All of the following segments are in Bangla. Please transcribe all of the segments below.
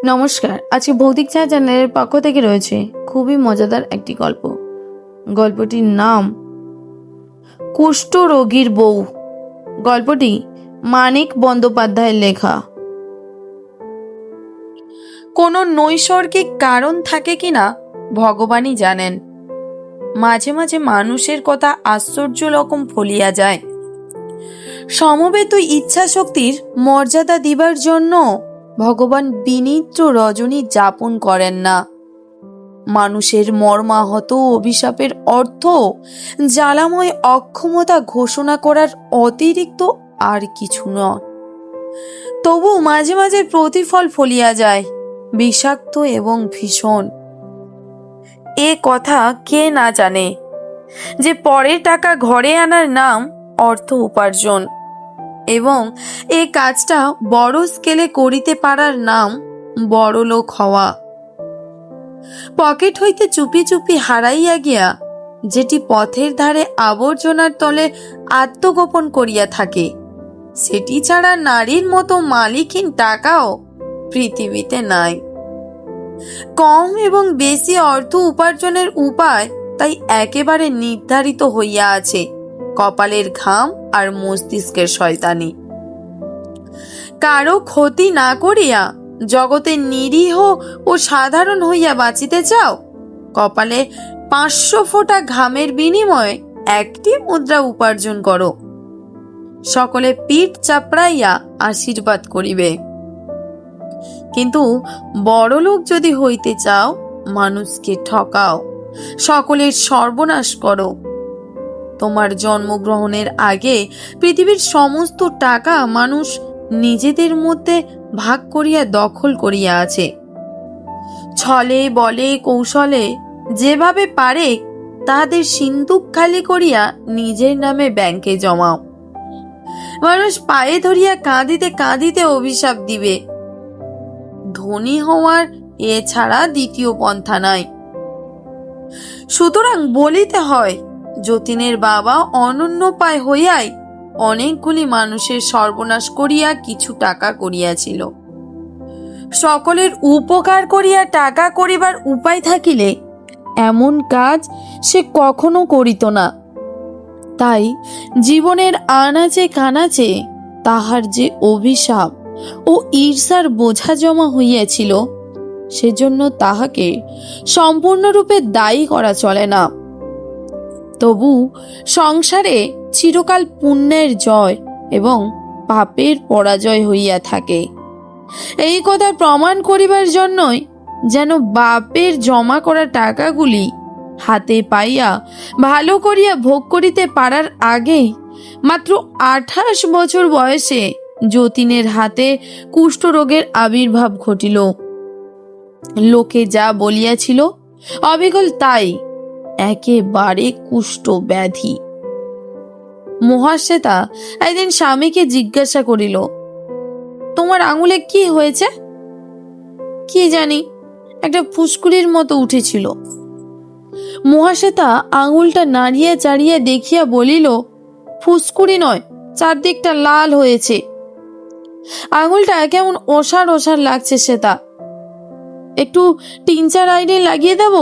নমস্কার। আজকে ভৌতিক ছায়া চ্যানেলের পক্ষ থেকে রয়েছে খুবই মজাদার একটি গল্প। গল্পটির নাম কুষ্ঠ রোগীর বউ। গল্পটি মানিক বন্দ্যোপাধ্যায়ের লেখা। কোনো নৈসর্গিক কারণ থাকে কিনা ভগবানই জানেন। মাঝে মাঝে মানুষের কথা আশ্চর্য রকম ফলিয়া যায়। সমবেত ইচ্ছা শক্তির মর্যাদা দিবার জন্য ভগবান বিনিদ্র রজনী যাপন করেন না। মানুষের মর্মাহত অভিশাপের অর্থ জ্বালাময় অক্ষমতা ঘোষণা করার অতিরিক্ত আর কিছু নয়। তবু মাঝে মাঝে প্রতিফল ফলিয়া যায়, বিষাক্ত এবং ভীষণ। এ কথা কে না জানে যে পরের টাকা ঘরে আনার নাম অর্থ উপার্জন, এবং এই কাজটা বড় স্কেলে করিতে পারার নাম বড়লোক হওয়া। পকেট হইতে চুপি চুপি হারাইয়া গিয়া যেটি পথের ধারে আবর্জনার তলে আত্মগোপন করিয়া থাকে, সেটি ছাড়া নারীর মতো মালিকহীন টাকাও পৃথিবীতে নাই। কম এবং বেশি অর্থ উপার্জনের উপায় তাই একেবারে নির্ধারিত হইয়া আছে কপালের ঘাম আর মস্তিষ্কের শয়তানি। কারো ক্ষতি না করিয়া জগতে নিরীহ ও সাধারণ হইয়া বাঁচিতে চাও? কপালে 500 ফোঁটা ঘামের বিনিময়ে একটি মুদ্রা উপার্জন করো। সকলে পিঠ চাপড়াইয়া আশীর্বাদ করিবে। কিন্তু বড়লোক যদি হইতে চাও, মানুষকে ঠকাও, সকলের সর্বনাশ করো। তোমার জন্মগ্রহণের আগে পৃথিবীর সমস্ত টাকা মানুষ নিজেদের মধ্যে ভাগ করিয়া দখল করিয়া আছে। ছলে বলে কৌশলে যেভাবে পারে তাদের সিন্দুক খালি করিয়া নিজের নামে ব্যাংকে জমাও। মানুষ পায়ে ধরিয়া কাঁদিতে কাঁদিতে অভিশাপ দিবে। ধনী হওয়ার এছাড়া দ্বিতীয় পন্থা নাই। সুতরাং বলিতে হয়, যতীনের বাবা অনন্যপায় হইয়াই অনেকগুলি মানুষের সর্বনাশ করিয়া কিছু টাকা করিয়াছিল। সকলের উপকার করিয়া টাকা করিবার উপায় থাকিলে এমন কাজ সে কখনো করিত না। তাই জীবনের আনাচে কানাচে তাহার যে অভিশাপ ও ঈর্ষার বোঝা জমা হইয়াছিল, সেজন্য তাহাকে সম্পূর্ণরূপে দায়ী করা চলে না। তবু সংসারে চিরকাল পুণ্যের জয় এবং পাপের পরাজয় হইয়া থাকে। এই কথা প্রমাণ করিবার জন্যই যেন বাপের জমা করা টাকাগুলি হাতে পাইয়া ভালো করিয়া ভোগ করিতে পারার আগেই মাত্র 28 বছর বয়সে যতীনের হাতে কুষ্ঠরোগের আবির্ভাব ঘটিল। লোকে যা বলিয়াছিল অবিকল তাই, একেবারে কুষ্ঠ ব্যাধি। মহাশ্বেতা একদিন স্বামীকে জিজ্ঞাসা করিল, তোমার আঙুলে কি হয়েছে? কি জানি, একটা ফুসকুড়ির মতো উঠেছিল। মহাশ্বেতা আঙুলটা নাড়িয়ে চাড়িয়ে দেখিয়া বলিল, ফুসকুড়ি নয়, চারদিকটা লাল হয়েছে। আঙুলটা কেমন ওষার ওষার লাগছে শ্বেতা, একটু টিনচার আইনে লাগিয়ে দেব?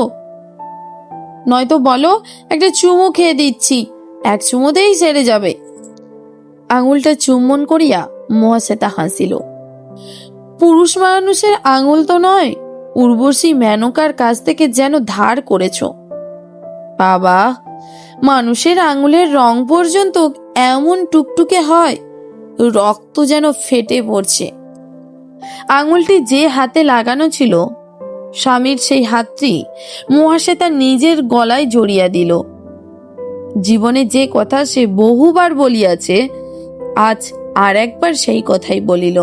নয়তো বলো একটা চুমু খেয়ে দিচ্ছি, এক চুমুতেই সেরে যাবে। আঙুলটা চুম্বন করিয়া মহাশ্বেতা হাসিল। পুরুষ মানুষের আঙুল তো নয়, উর্বশী মেনকার কাছ থেকে যেন ধার করেছ। বাবা, মানুষের আঙুলের রং পর্যন্ত এমন টুকটুকে হয়, রক্ত যেন ফেটে পড়ছে। আঙুলটি যে হাতে লাগানো ছিল, স্বামীর সেই হাতটি মহাশ্বেতা নিজের গলায় জড়িয়া দিল। জীবনে যে কথা সে বহুবার বলিয়াছে, আজ আর একবার সেই কথাই বলিল।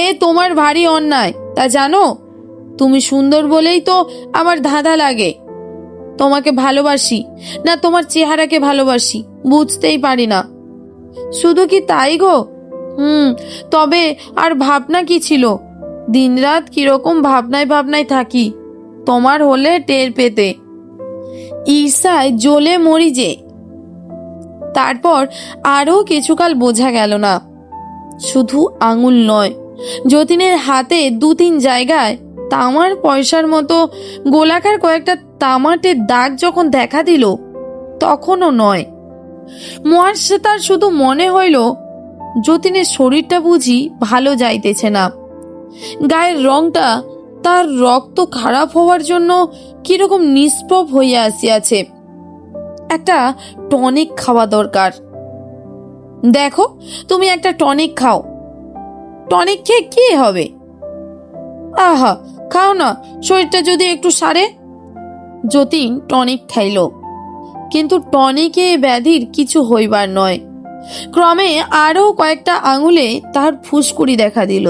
এ তোমার ভারী অন্যায়, তা জানো? তুমি সুন্দর বলেই তো আমার ধাঁধা লাগে। তোমাকে ভালোবাসি না তোমার চেহারাকে ভালোবাসি বুঝতেই পারি না। শুধু কি তাই গো? তবে আর ভাবনা কি ছিল? দিনরাত কিরকম ভাবনায় ভাবনায় থাকি, তোমার হলে টের পেতে। ঈর্ষায় জ্বলে মরি যে। তারপর আরো কিছুকাল বোঝা গেল না, শুধু আঙুল নয়, যতীনের হাতে 2-3 জায়গায় তামার পয়সার মতো গোলাকার কয়েকটা তামাটে দাগ যখন দেখা দিল, তখনও নয়। মহাশ্বেতার শুধু মনে হইল যতীনের শরীরটা বুঝি ভালো যাইতেছে না। গায়ের রংটা তার রক্ত খারাপ হওয়ার জন্য কিরকম নিষ্প্রভ হইয়া আসিয়াছে। একটা টনিক খাওয়া দরকার। দেখো, তুমি একটা টনিক খাও। টনিক খেয়ে কি হবে? আহা, খাও না, শরীরটা যদি একটু সারে। যতীন টনিক খাইল, কিন্তু টনিকে ব্যাধির কিছু হইবার নয়। ক্রমে আরো কয়েকটা আঙুলে তার ফুসকুড়ি দেখা দিল।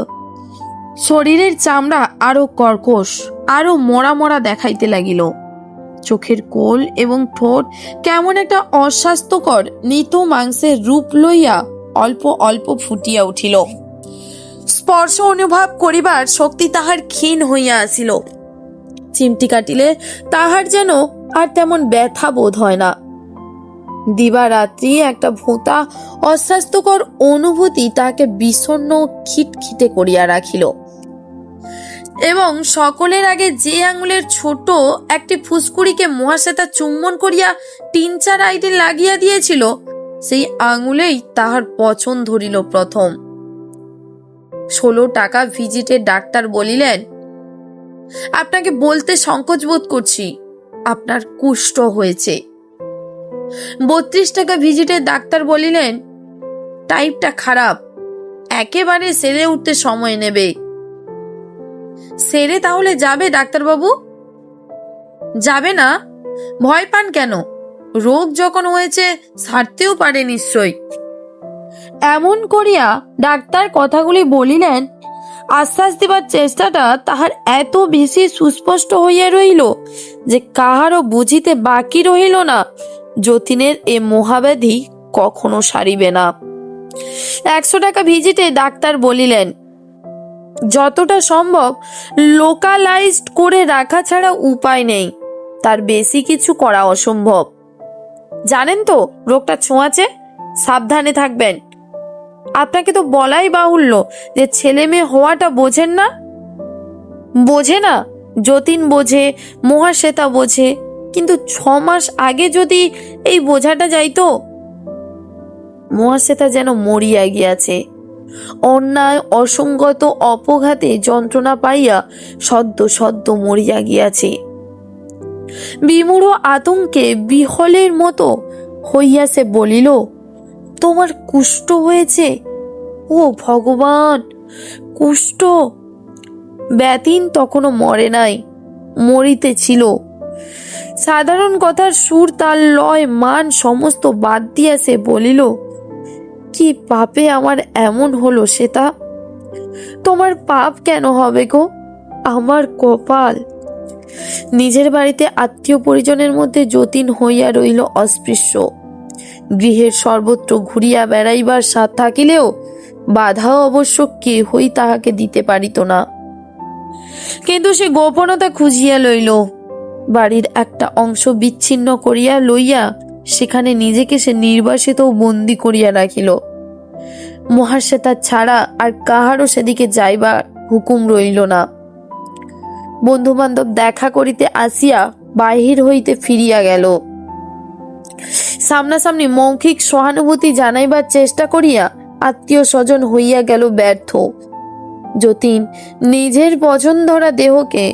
শরীরের চামড়া আরো কর্কশ, আরো মরা মরা দেখাইতে লাগিল। চোখের কোল এবং ঠোঁট কেমন একটা অস্বাস্থ্যকর নিত মাংসের রূপ লইয়া অল্প অল্প ফুটিয়া উঠিল। স্পর্শ অনুভব করিবার শক্তি তাহার ক্ষীণ হইয়া আসিল। চিমটি কাটিলে তাহার যেন আর তেমন ব্যথা বোধ হয় না। দিবারাত্রি একটা ভোঁতা অস্বাস্থ্যকর অনুভূতি তাকে বিষণ্ণ খিটখিটে করিয়া রাখিল, এবং সকলের আগে যে আঙুলের ছোট একটি ফুসকুড়িকে মহাশ্বেতা চুম্বন করিয়া 3-4 আইটে লাগিয়া দিয়েছিল, সেই আঙুলেই তাহার পছন ধরিল প্রথম। 16 টাকা ভিজিটে ডাক্তার বলিলেন, আপনাকে বলতে সংকোচ বোধ করছি, আপনার কুষ্ঠ হয়েছে। 32 টাকা ভিজিটে ডাক্তার বলিলেন, টাইপটা খারাপ, একেবারে সেরে উঠতে সময় নেবে। সেরে তাহলে যাবে ডাক্তারবাবু? যাবে না? ভয় পান কেন? রোগ যখন হয়েছে সারতেও পারে নিশ্চয়। এমন করিয়া ডাক্তার কথাগুলি বলিলেন। আশ্বাস দিবার চেষ্টাটা তাহার এত বেশি সুস্পষ্ট হইয়া রহিল যে কাহারও বুঝিতে বাকি রহিল না যতীনের এ মহাব্যাধি কখনো সারিবে না। 100 টাকা ভিজিটে ডাক্তার বলিলেন, যতটা সম্ভব লোকালাইজড করে রাখা ছাড়া উপায় নেই, তার বেশি কিছু করা অসম্ভব। জানেন তো রোগটা ছোঁয়াচে, সাবধানে থাকবেন। আপনাকে তো বলাই বাহুল্য যে ছেলে মেয়ে হওয়াটা বোঝেন না। বোঝে না? যতীন বোঝে, মহাশ্বেতা বোঝে, কিন্তু 6 মাস আগে যদি এই বোঝাটা যাইতো। মহাশ্বেতা যেন মরিয়া গিয়াছে। অন্যায় অসঙ্গত অপঘাতে যন্ত্রণা পাইয়া সদ্য সদ্য মরিয়া গিয়াছে। বিমূঢ় আতঙ্কে বিহলের মতো হইয়া সে বলিল, তোমার কুষ্ঠ হয়েছে? ও ভগবান, কুষ্ঠ! ব্যাতিন তখনও মরে নাই, মরিতেছিল। সাধারণ কথার সুর, তাল, লয়, মান সমস্ত বাদ দিয়া সে বলিল, কি পাপে আমার এমন হলো শ্বেতা? তোমার পাপ কেন হবে গো? আমার কপাল। নিজের বাড়িতে আত্মীয় পরিজনের মধ্যে যতীন হইয়া রইল অস্পৃশ্য। গৃহের সর্বত্র ঘুরিয়া বেড়াইবার সাথ থাকিলেও বাধাও অবশ্য কেহই তাহাকে দিতে পারিত না। কিন্তু সে গোপনতা খুঁজিয়া লইল। বাড়ির একটা অংশ বিচ্ছিন্ন করিয়া লইয়া সেখানে নিজেকে সে নির্বাসিত ও বন্দী করিয়া রাখিল। মহাশ্বেতা ছাড়া আর কাহারও সেদিকে যাইবার হুকুম রইল না। বন্ধু বান্ধব দেখা করিতে আসিয়া বাহির হইতে ফিরিয়া গেল। সামনাসামনি মৌখিক সহানুভূতি জানাইবার চেষ্টা করিয়া আত্মীয় স্বজন হইয়া গেল ব্যর্থ। যতীন নিজের পছন্দরা দেহকে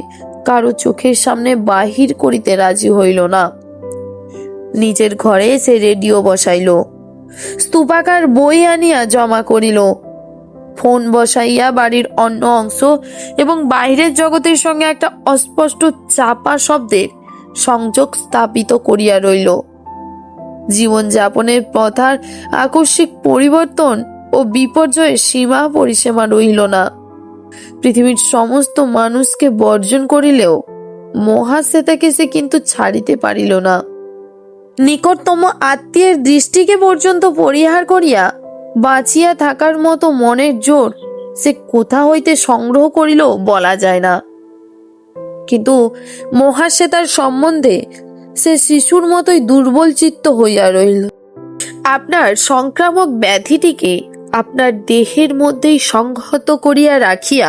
কারো চোখের সামনে বাহির করিতে রাজি হইল না। নিজের ঘরে সে রেডিও বসাইল, স্তূপাকার বই আনিয়া জমা করিল, ফোন বসাইয়া বাড়ির অন্য অংশ এবং বাইরের জগতের সঙ্গে একটা অস্পষ্ট চাপা শব্দের সংযোগ স্থাপিত করিয়া রইল। জীবনযাপনের প্রথার আকস্মিক পরিবর্তন ও বিপর্যয়ের সীমা পরিসীমা রইল না। পৃথিবীর সমস্ত মানুষকে বর্জন করিলেও মহাশ্বেতাকে সে কিন্তু ছাড়িতে পারিল না। নিকটতম আত্মীয়ের দৃষ্টিকে পর্যন্ত পরিহার করিয়া বাঁচিয়া থাকার মতো মনের জোর সে কোথা হইতে সংগ্রহ করিল বলা যায় না। কিন্তু মহাশ্বেতার সম্বন্ধে সে শিশুর মতোই দুর্বল চিত্ত হইয়া রইল। আপনার সংক্রামক ব্যাধিটিকে আপনার দেহের মধ্যেই সংহত করিয়া রাখিয়া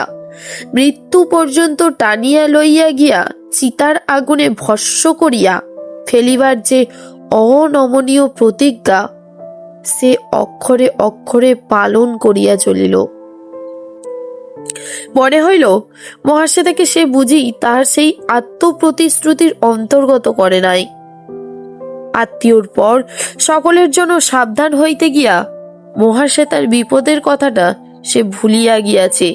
মৃত্যু পর্যন্ত টানিয়া লইয়া গিয়া চিতার আগুনে ভস্ম করিয়া ফেলিবার যে অনমনীয় প্রতিজ্ঞা, সে অক্ষরে অক্ষরে পালন করিয়া চলিল। মনে হইল মহাশ্বেতাকে সে বুঝি তাহার সেই আত্মপ্রতিশ্রুতির অন্তর্গত করে নাই। আত্মীয়র পর সকলের জন্য সাবধান হইতে গিয়া মহাশ্বেতার বিপদের কথাটা সে ভুলিয়া গিয়াছে।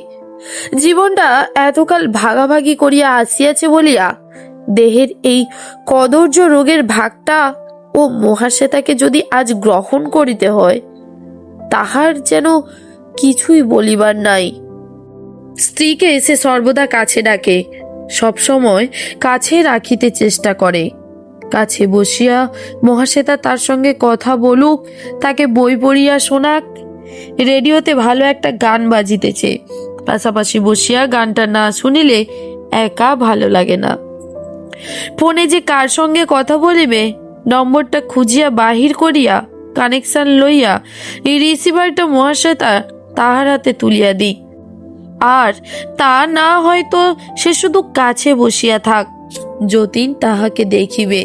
জীবনটা এতকাল ভাগাভাগি করিয়া আসিয়াছে বলিয়া দেহের এই কদর্য রোগের ভাগটা ও মহাশ্বেতাকে যদি আজ গ্রহণ করিতে হয়, তাহার যেন কিছুই বলিবার নাই। স্ত্রীকে সে সর্বদা কাছে ডাকে, সবসময় কাছে রাখিতে চেষ্টা করে। কাছে বসিয়া মহাশ্বেতা তার সঙ্গে কথা বলুক, তাকে বই পড়িয়া শোনাক। রেডিওতে ভালো একটা গান বাজিতেছে, পাশাপাশি বসিয়া গানটা না শুনিলে একা ভালো লাগে না। ফোনে যে কার সঙ্গে কথা বলিবে, নম্বরটা খুঁজিয়া বাহির করিয়া কানেকশন লইয়া এই রিসিভারটা মহাশ্বেতা তাহার হাতে তুলিয়া দিই। আর তা না হয়তো সে শুধু কাছে বসিয়া থাক, যতীন তাহাকে দেখিবে।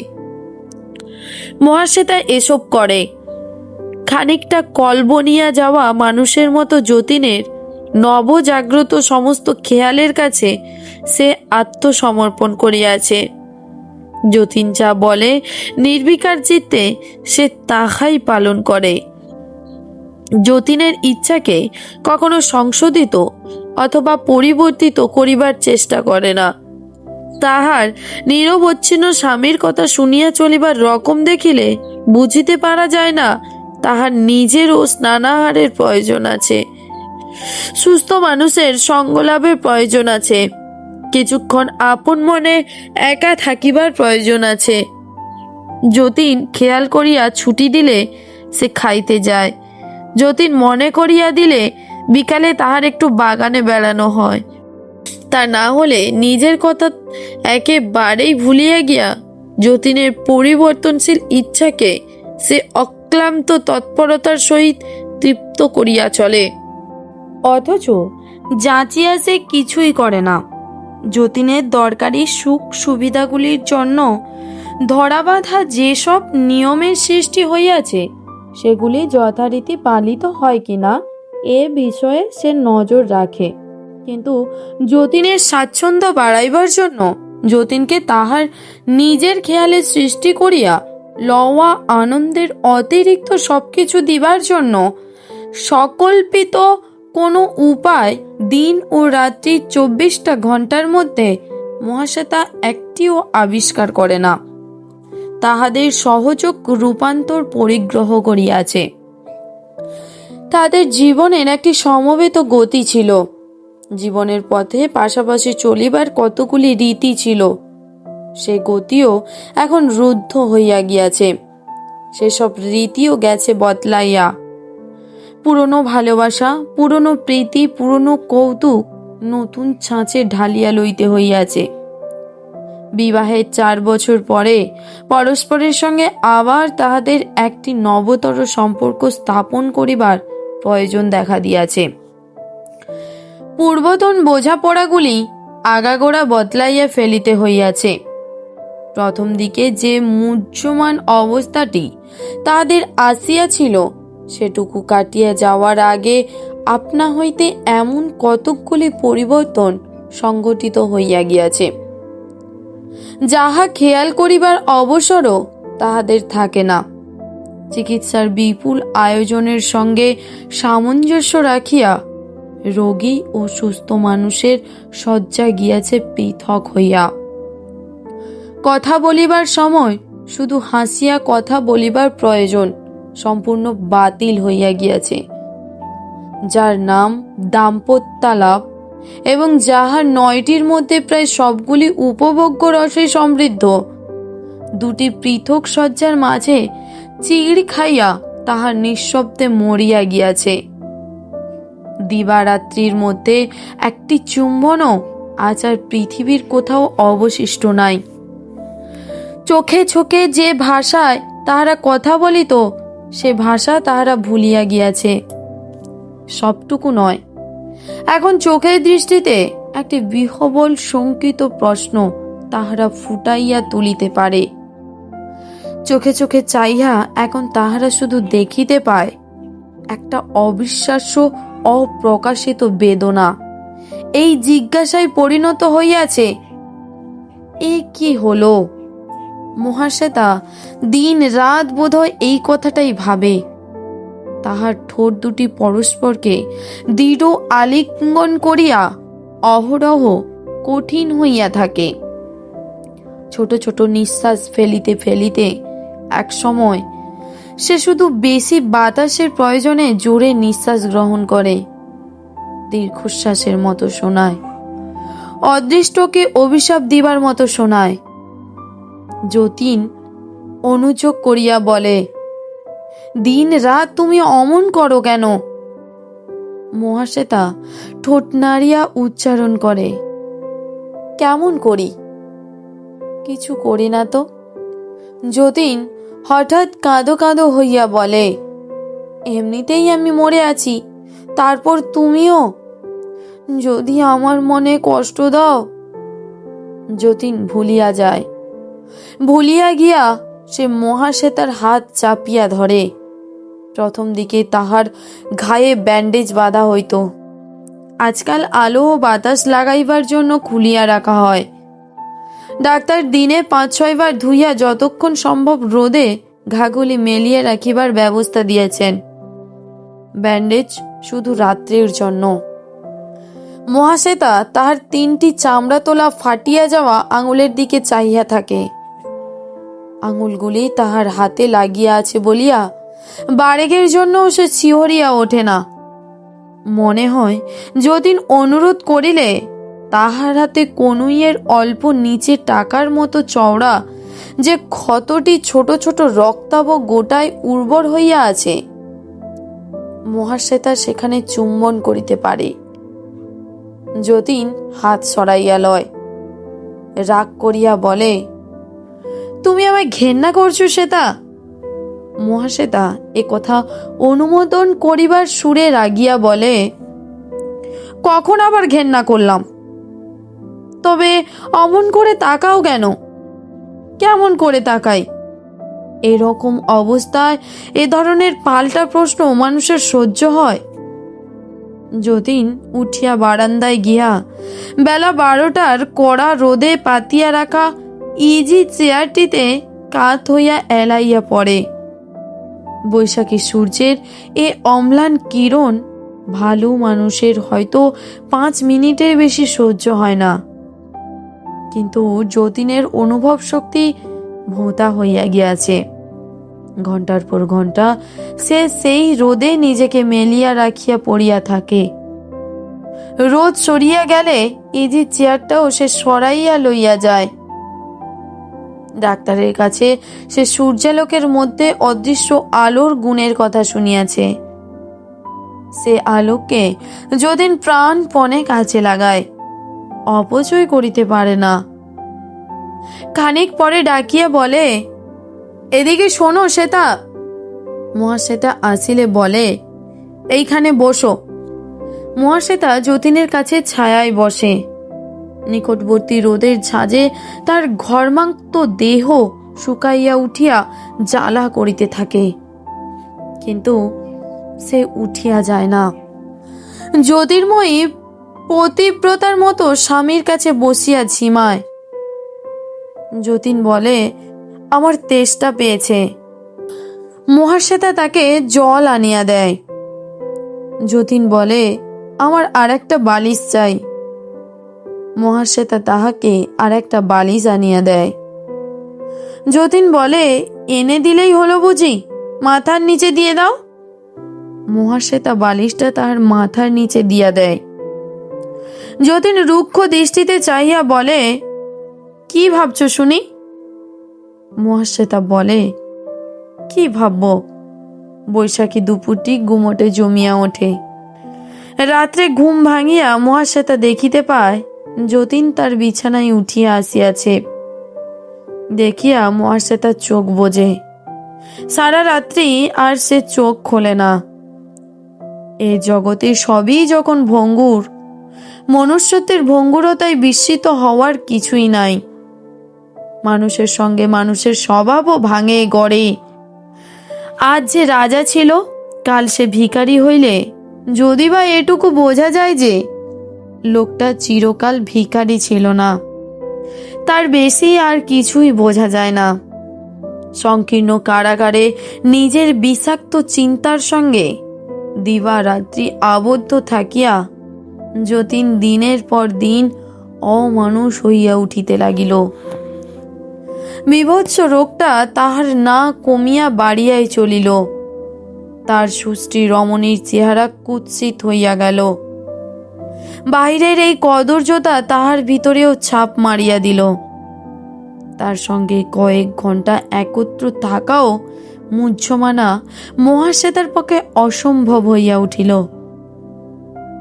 মহাশ্বেতা এসব করে। খানিকটা কলবনিয়া যাওয়া মানুষের মতো যতীনের নবজাগ্রত সমস্ত খেয়ালের কাছে সে আত্মসমর্পণ করিয়াছে। যতীন যা বলে নির্বিকার চিত্তে সে তাহাই পালন করে। যতীনের ইচ্ছাকে কখনো সংশোধিত অথবা পরিবর্তিত করিবার চেষ্টা করে না। তাহার নিরবচ্ছিন্ন স্বামীর কথা শুনিয়া চলিবার রকম দেখিলে বুঝিতে পারা যায় না তাহার নিজেরও স্নানাহারের প্রয়োজন আছে, সুস্থ মানুষের সঙ্গলাভের প্রয়োজন আছে, কিছুক্ষণ আপন মনে একা থাকিবার প্রয়োজন আছে। যতীন খেয়াল করিয়া ছুটি দিলে সে খাইতে যায়। যতীন মনে করিয়া দিলে বিকালে তাহার একটু বাগানে বেড়ানো হয়। তা না হলে নিজের কথা একেবারেই ভুলিয়া গিয়া যতীনের পরিবর্তনশীল ইচ্ছাকে সে অক্লান্ত তৎপরতার সহিত তৃপ্ত করিয়া চলে। অথচ যাচিয়া সে কিছুই করে না। যতীনের দরকারি সুখ সুবিধাগুলির জন্য ধরাবাঁধা যেসব নিয়মের সৃষ্টি হইয়াছে, সেগুলি যথারীতি পালিত হয় কিনা এ বিষয়ে সে নজর রাখে। কিন্তু যতীনের স্বাচ্ছন্দ্য বাড়াইবার জন্য, যতীনকে তাহার নিজের খেয়ালে সৃষ্টি করিয়া লওয়া আনন্দের অতিরিক্ত সবকিছু দিবার জন্য সকল্পিত কোনো উপায় দিন ও রাত্রি 24টা ঘন্টার মধ্যে মহাশ্বেতা একটিও আবিষ্কার করে না। তাহাদের সহযোগ রূপান্তর পরিগ্রহ করিয়াছে। তাদের জীবনের একটি সমবেত গতি ছিল। জীবনের পথে পাশাপাশি চলিবার কতগুলি রীতি ছিল, সে গতিও এখন রুদ্ধ হইয়া গিয়াছে। সেসব রীতিও গেছে বদলাইয়া। পুরনো ভালোবাসা, পুরনো প্রীতি, পুরনো কৌতুক নতুন ছাঁচে ঢালিয়া লইতে হইয়াছে। বিবাহের 4 বছর পরে পরস্পরের সঙ্গে আবার তাহাদের একটি নবতর সম্পর্ক স্থাপন করিবার প্রয়োজন দেখা দিয়াছে। পূর্বতন বোঝাপড়াগুলি আগাগোড়া বদলাইয়া ফেলিতে হইয়াছে। প্রথম দিকে যে মুহ্যমান অবস্থাটি তাহাদের আসিয়াছিল, সেটুকু কাটিয়া যাওয়ার আগে আপনা হইতে এমন কতকগুলি পরিবর্তন সংঘটিত হইয়া গিয়াছে, যাহা খেয়াল করিবার অবসরও তাহাদের থাকে না। চিকিৎসার বিপুল আয়োজনের সঙ্গে সামঞ্জস্য রাখিয়া রোগী ও সুস্থ মানুষের শয্যা গিয়াছে পৃথক হইয়া। কথা বলিবার সময় শুধু হাসিয়া কথা বলিবার প্রয়োজন সম্পূর্ণ বাতিল হইয়া গিয়াছে। যার নাম দাম্পত্যালাপ এবং যাহার 9টির মধ্যে প্রায় সবগুলি উপভোগ্য রসে সমৃদ্ধ, 2টি পৃথক শয্যার মাঝে চিড় খাইয়া তাহার নিঃশব্দে মরিয়া গিয়াছে। দিবারাত্রির মধ্যে একটি চুম্বনও আজ আর পৃথিবীর কোথাও অবশিষ্ট নাই। চোখে চোখে যে ভাষায় তাহারা কথা বলিত, সে ভাষা তাহারা ভুলিয়া গিয়াছে। সবটুকু নয়। এখন চোখের দৃষ্টিতে একটি বিহবল শঙ্কিত প্রশ্ন তাহারা ফুটাইয়া তুলিতে পারে। চোখে চোখে চাইয়া এখন তাহারা শুধু দেখিতে পায় একটা অবিশ্বাস্য অপ্রকাশিত বেদনা এই জিজ্ঞাসায় পরিণত হইয়াছে, এ কি হলো? মহাশ্বেতা দিন রাত বোধহয় এই কথাটাই ভাবে। তাহার ঠোঁট দুটি পরস্পরকে দৃঢ় আলিঙ্গন করিয়া অহরহ কঠিন হইয়া থাকে। ছোট ছোট নিঃশ্বাস ফেলিতে ফেলিতে এক সময় সে শুধু বেশি বাতাসের প্রয়োজনে জোরে নিঃশ্বাস গ্রহণ করে। দীর্ঘশ্বাসের মতো শোনায়, অদৃষ্টকে অভিশাপ দিবার মতো শোনায়। যতীন অনুযোগ করিয়া বলে, দিন রাত তুমি অমন করো কেন? মহাশ্বেতা ঠোঁট নাড়িয়া উচ্চারণ করে, কেমন করি? কিছু করি না তো। যতীন হঠাৎ কাঁদো কাঁদো হইয়া বলে, এমনিতেই আমি মরে আছি, তারপর তুমিও যদি আমার মনে কষ্ট দাও। যতীন ভুলিয়া যায়। ভুলিয়া গিয়া সে মহাশ্বেতার হাত চাপিয়া ধরে। প্রথম দিকে তাহার ঘায়ে ব্যান্ডেজ বাঁধা হইত, আজকাল আলো ও বাতাস লাগাইবার জন্য খুলিয়া রাখা হয়। ডাক্তার দিনে 5-6 বার ধুইয়া যতক্ষণ সম্ভব রোদে ঘাগুলি মেলিয়ে রাখিবার ব্যবস্থা দিয়েছেন। ব্যান্ডেজ শুধু রাত্রির জন্য। মহাশ্বেতা তাহার 3টি চামড়া তোলা ফাটিয়া যাওয়া আঙুলের দিকে চাহিয়া থাকে। আঙুলগুলি তাহার হাতে লাগিয়া আছে বলিয়া বারেগের জন্য সে শিহরিয়া ওঠে না। মনে হয় যতীন অনুরোধ করিলে তাহার হাতে কনুইয়ের অল্প নিচে টাকার মতো চওড়া যে ক্ষতটি ছোট ছোট রক্তাভ গোটায় উর্বর হইয়া আছে, মহাশ্বেতা সেখানে চুম্বন করিতে পারে। যতীন হাত সরাইয়া লয়, রাগ করিয়া বলে, তুমি আমায় ঘেন্না করছো শ্বেতা? মহাশ্বেতা এ কথা অনুমোদন করিবার সুরে রাগিয়া বলে, কখন আবার ঘেন্না করলাম? তবে অমন করে তাকাও কেন? কেমন করে তাকাই? এরকম অবস্থায় এ ধরনের পাল্টা প্রশ্ন মানুষের সহ্য হয়? যতীন উঠিয়া বারান্দায় গিয়া বেলা 12টার কড়া রোদে পাতিয়া রাখা ইজি চেয়ারটিতে কাত হইয়া এলাইয়া পড়ে। বৈশাখী সূর্যের এ অম্লান কিরণ ভালো মানুষের হয়তো 5 মিনিটের বেশি সহ্য হয় না, কিন্তু যতীনের অনুভব শক্তি ভোঁতা হইয়া গিয়াছে। ঘন্টার পর ঘন্টা সে সেই রোদে নিজেকে মেলিয়া রাখিয়া পড়িয়া থাকে। রোদ সরিয়া গেলে ইজি চেয়ারটাও সে সরাইয়া লইয়া যায়। ডাক্তারের কাছে সে সূর্যালোকের মধ্যে অদৃশ্য আলোর গুণের কথা শুনিয়াছে। সে আলোককে যতীন প্রাণপণে কাজে লাগায়, অপচয় করিতে পারে না। খানিক পরে ডাকিয়া বলে, এদিকে শোনো শ্বেতা। মহাশ্বেতা আসিলে বলে, এইখানে বসো। মহাশ্বেতা যতীনের কাছে ছায়ায় বসে। নিকটবর্তী রোদের ঝাঁজে তার ঘর্মাক্ত দেহ শুকাইয়া উঠিয়া জ্বালা করিতে থাকে, কিন্তু সে উঠিয়া যায় না। জ্যোতির্ময়ী পতিব্রতার মতো স্বামীর কাছে বসিয়া ঝিমায়। যতীন বলে, আমার তেষ্টা পেয়েছে। মহাশ্বেতা তাকে জল আনিয়া দেয়। যতীন বলে, আমার আর একটা বালিশ চাই। মহাশ্বেতা তাহাকে আর একটা বালিশ আনিয়া দেয়। যতীন বলে, এনে দিলেই হলো বুঝি, মাথার নিচে দিয়ে দাও। মহাশ্বেতা বালিশটা তাহার মাথার নিচে দিয়া দেয়। যতীন রুক্ষ দৃষ্টিতে চাহিয়া বলে, কি ভাবছো শুনি? মহাশ্বেতা বলে, কি ভাবব? বৈশাখী দুপুরটি গুমটে জমিয়া ওঠে। রাত্রে ঘুম ভাঙিয়া মহাশ্বেতা দেখিতে পায় যতীন তার বিছানায় উঠিয়া আসিয়াছে। দেখিয়া মহাশ্বেতার চোখ বোজে। সারা রাত্রি আর সে চোখ খোলে না। এ জগতে সবই যখন ভঙ্গুর, মনুষ্যত্বের ভঙ্গুরতায় বিস্মিত হওয়ার কিছুই নাই। মানুষের সঙ্গে মানুষের স্বভাবও ভাঙে গড়ে। আজ যে রাজা ছিল, কাল সে ভিখারি হইলে যদি বা এটুকু বোঝা যায় যে লোকটা চিরকাল ভিখারি ছিল না, তার বেশি আর কিছুই বোঝা যায় না। সংকীর্ণ কারাগারে নিজের বিষাক্ত চিন্তার সঙ্গে দিবারাত্রি আবদ্ধ থাকিয়া যতীন দিনের পর দিন অমানুষ হইয়া উঠিতে লাগিল। বিভৎস রোগটা তাহার না কমিয়া বাড়িয়াই চলিল। তার সুশ্রী রমণীর চেহারা কুৎসিত হইয়া গেল। বাহিরের এই কদর্যতা তাহার ভিতরেও ছাপ মারিয়া দিল। তার সঙ্গে কয়েক ঘন্টা একত্র থাকাও মুহ্যমানা মহাশ্বেতার পক্ষে অসম্ভব হইয়া উঠিল।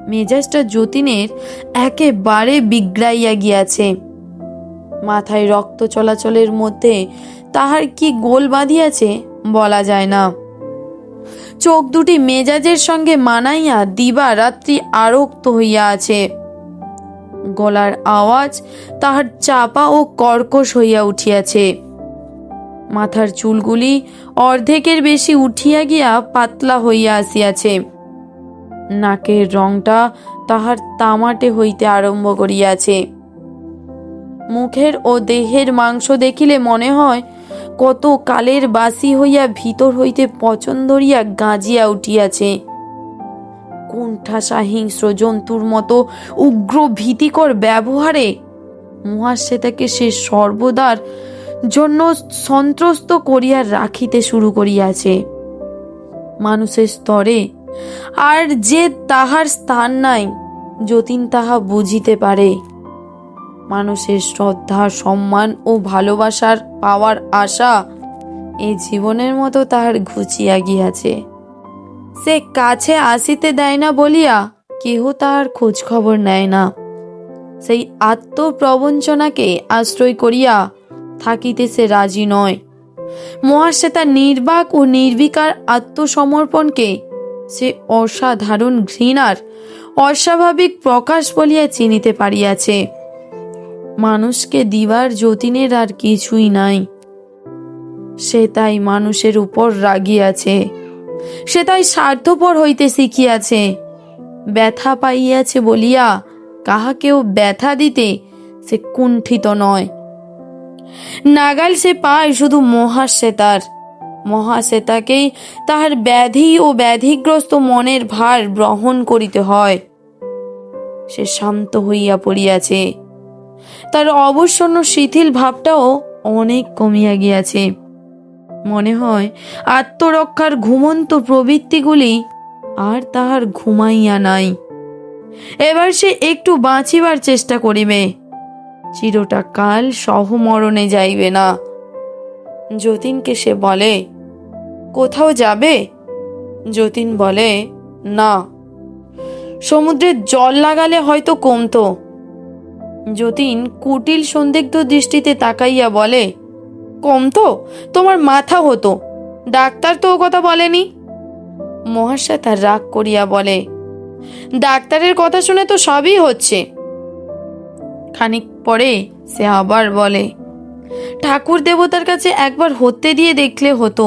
মেজাজটা যতীনের একেবারে বিগড়াইয়া গিয়াছে। মাথায় রক্ত চলাচলের মধ্যে তাহার কি গোল বাঁধিয়াছে বলা যায় না। চোখ দুটি মেজাজের সঙ্গে মানাইয়া দিবা রাত্রি আরক্ত হইয়া আছে। গলার আওয়াজ তাহার চাপা ও কর্কশ হইয়া উঠিয়াছে। মাথার চুলগুলি অর্ধেকের বেশি উঠিয়া গিয়া পাতলা হইয়া আসিয়াছে। নাকের রংটা তাহার তামাটে হইতে আরম্ভ করিয়াছে। মুখের ও দেহের মাংস দেখিলে মনে হয় কত কালের বাসি হইয়া ভিতর হইতে পচন ধরিয়া গাজিয়া উঠিয়াছে। কুণ্ঠাসা হিংস্র জন্তুর মতো উগ্র ভীতিকর ব্যবহারে মহাশ্বেতাকে সে সর্বদার জন্য সন্ত্রস্ত করিয়া রাখিতে শুরু করিয়াছে। মানুষের স্তরে আর যে তাহার স্থান নাই, যতীন তাহা বুঝিতে পারে। মানুষের শ্রদ্ধা, সম্মান ও ভালোবাসার পাওয়ার আশা এই জীবনের মতো তাহার ঘুচিয়া গিয়াছে। সে কাছে আসিতে দেয় না বলিয়া কেহ তাহার খোঁজ খবর নেয় না। সেই আত্মপ্রবঞ্চনাকে আশ্রয় করিয়া থাকিতে সে রাজি নয়। মহাশ্বেতা নির্বাক ও নির্বিকার আত্মসমর্পণকে সে অসাধারণ ঘৃণার অস্বাভাবিক প্রকাশ বলিয়া চিনিতে পারিয়াছে। মানুষকে দিবার যতীনের আর কিছুই নাই। সে তাই মানুষের উপর রাগিয়াছে। সে তাই স্বার্থপর হইতে শিখিয়াছে। ব্যথা পাইয়াছে বলিয়া কাহাকেও ব্যথা দিতে সে কুণ্ঠিত নয়। নাগাল সে পায় শুধু মহাশ্বেতার। মহাশ্বেতাকেই তাহার ব্যাধি ও ব্যাধিগ্রস্ত মনের ভার গ্রহণ করিতে হয়। সে শান্ত হইয়া পড়িয়াছে। তার অবসন্ন শিথিল ভাবটাও অনেক কমিয়া গিয়াছে। মনে হয় আত্মরক্ষার ঘুমন্ত প্রবৃত্তিগুলি আর তাহার ঘুমাইয়া নাই। এবার সে একটু বাঁচিবার চেষ্টা করিবে। চিরটা কাল সহমরণে যাইবে না। যতীনকে সে বলে, কোথাও যাবে? যতীন বলে, না। সমুদ্রের জল লাগালে হয়তো কমতো। যতীন কুটিল সন্দিগ্ধ দৃষ্টিতে তাকাইয়া বলে, কমতো? তোমার মাথা হতো। ডাক্তার তো ও কথা বলেনি। মহাশ্বেতা রাগ করিয়া বলে, ডাক্তারের কথা শুনে তো সবই হচ্ছে। খানিক পরে সে আবার বলে, ঠাকুর দেবতার কাছে একবার হতে দিয়ে দেখলে হতো,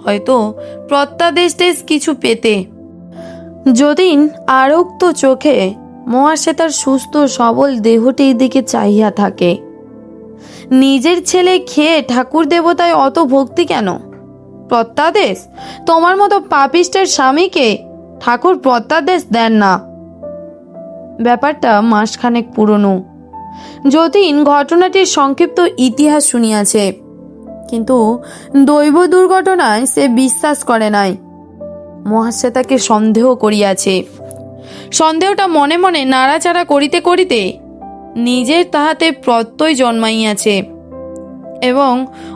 হয়তো প্রত্যাদেশ কিছু পেতে। যতীন আরক্ত চোখে মহাশ্বেতার সুস্থ সবল দেহটির দিকে চাহিয়া থাকে। নিজের ছেলে খেয়ে ঠাকুর দেবতায় অত ভক্তি কেন? প্রত্যাদেশ? তোমার মতো পাপিষ্টের স্বামীকে ঠাকুর প্রত্যাদেশ দেন না। ব্যাপারটা মাসখানেক পুরনো। যতীন ঘটনাটির সংক্ষিপ্ত ইতিহাস শুনিয়াছে, কিন্তু দৈব দুর্ঘটনায় সে বিশ্বাস করে নাই। মহাশ্বেতাকে সন্দেহ করিয়াছে। সন্দেহটা মনে মনে নাড়াচাড়া করিতে করিতে নিজের তাহাতে প্রত্যয় জন্মাইয়াছে এবং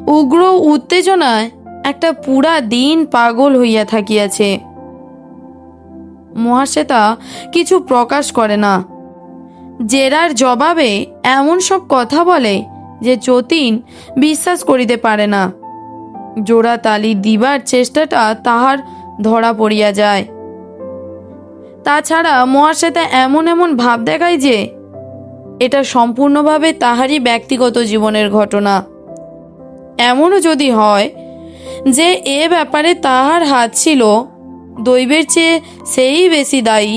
উগ্র উত্তেজনায় একটা পুরা দিন পাগল হইয়া থাকিয়াছে। মহাশ্বেতা কিছু প্রকাশ করে না। জেরার জবাবে এমন সব কথা বলে যে যতীন বিশ্বাস করিতে পারে না। জোড়া তালি দিবার চেষ্টাটা তাহার ধরা পড়িয়া যায়। তাছাড়া মহাশ্বেতা এমন এমন ভাব দেখায় যে এটা সম্পূর্ণভাবে তাহারই ব্যক্তিগত জীবনের ঘটনা। এমনও যদি হয় যে এ ব্যাপারে তাহার হাত ছিল, দৈবের চেয়ে সেই বেশি দায়ী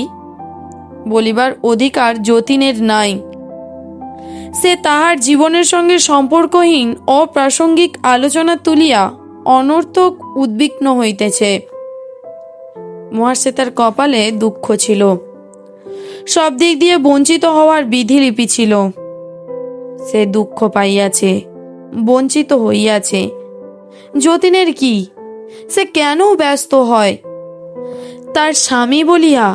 বলিবার অধিকার যতীনের নাই। সে তাহার জীবনের সঙ্গে সম্পর্কহীন অপ্রাসঙ্গিক আলোচনা তুলিয়া অনর্থক উদ্বিগ্ন হইতেছে। মহাশ্বেতার কপালে দুঃখ ছিল, সব দিক দিয়ে বঞ্চিত হওয়ার বিধিলিপি ছিল। সে দুঃখ পাইয়াছে, বঞ্চিত হইয়াছে। যতীনের কি? সে কেন ব্যস্ত হয়? তার স্বামী বলিয়া